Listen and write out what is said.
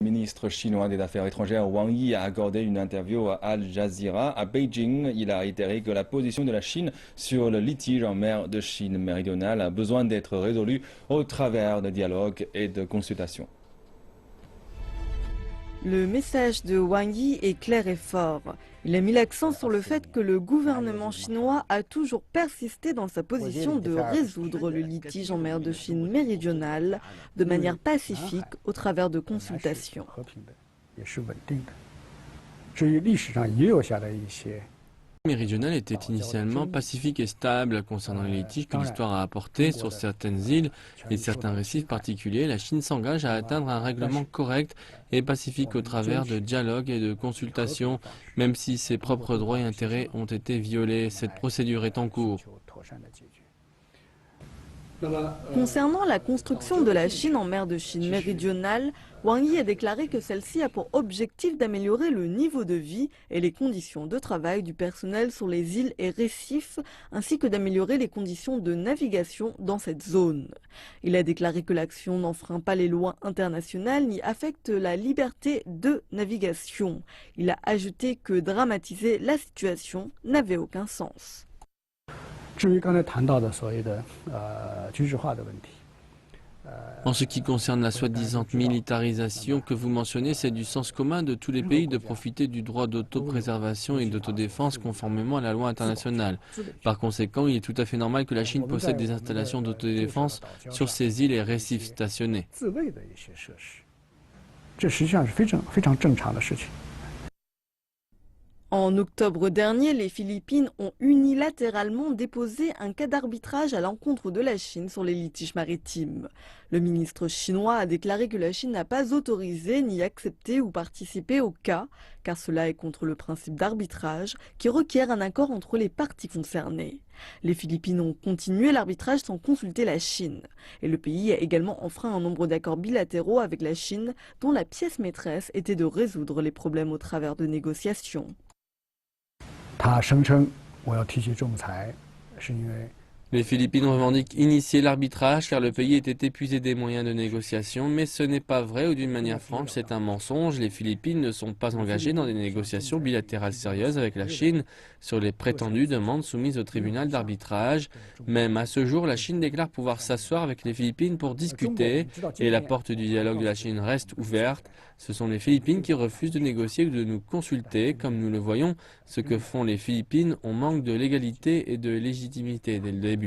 Le ministre chinois des Affaires étrangères Wang Yi a accordé une interview à Al Jazeera à Beijing. Il a réitéré que la position de la Chine sur le litige en mer de Chine méridionale a besoin d'être résolue au travers de dialogues et de consultations. Le message de Wang Yi est clair et fort. Il a mis l'accent sur le fait que le gouvernement chinois a toujours persisté dans sa position de résoudre le litige en mer de Chine méridionale de manière pacifique au travers de consultations. Méridionale était initialement pacifique et stable concernant les litiges que l'histoire a apportés sur certaines îles et certains récifs particuliers. La Chine s'engage à atteindre un règlement correct et pacifique au travers de dialogues et de consultations, même si ses propres droits et intérêts ont été violés. Cette procédure est en cours. Concernant la construction de la Chine en mer de Chine méridionale, Wang Yi a déclaré que celle-ci a pour objectif d'améliorer le niveau de vie et les conditions de travail du personnel sur les îles et récifs, ainsi que d'améliorer les conditions de navigation dans cette zone. Il a déclaré que l'action n'enfreint pas les lois internationales ni affecte la liberté de navigation. Il a ajouté que dramatiser la situation n'avait aucun sens. En ce qui concerne la soi-disant militarisation que vous mentionnez, c'est du sens commun de tous les pays de profiter du droit d'autopréservation et d'autodéfense conformément à la loi internationale. Par conséquent, il est tout à fait normal que la Chine possède des installations d'autodéfense sur ses îles et récifs stationnés. En octobre dernier, les Philippines ont unilatéralement déposé un cas d'arbitrage à l'encontre de la Chine sur les litiges maritimes. Le ministre chinois a déclaré que la Chine n'a pas autorisé ni accepté ou participé au cas, car cela est contre le principe d'arbitrage qui requiert un accord entre les parties concernées. Les Philippines ont continué l'arbitrage sans consulter la Chine. Et le pays a également enfreint un nombre d'accords bilatéraux avec la Chine, dont la pièce maîtresse était de résoudre les problèmes au travers de négociations. Les Philippines revendiquent initier l'arbitrage car le pays était épuisé des moyens de négociation, mais ce n'est pas vrai ou d'une manière franche, c'est un mensonge. Les Philippines ne sont pas engagées dans des négociations bilatérales sérieuses avec la Chine sur les prétendues demandes soumises au tribunal d'arbitrage. Même à ce jour, la Chine déclare pouvoir s'asseoir avec les Philippines pour discuter et la porte du dialogue de la Chine reste ouverte. Ce sont les Philippines qui refusent de négocier ou de nous consulter. Comme nous le voyons, ce que font les Philippines, on manque de légalité et de légitimité dès le début.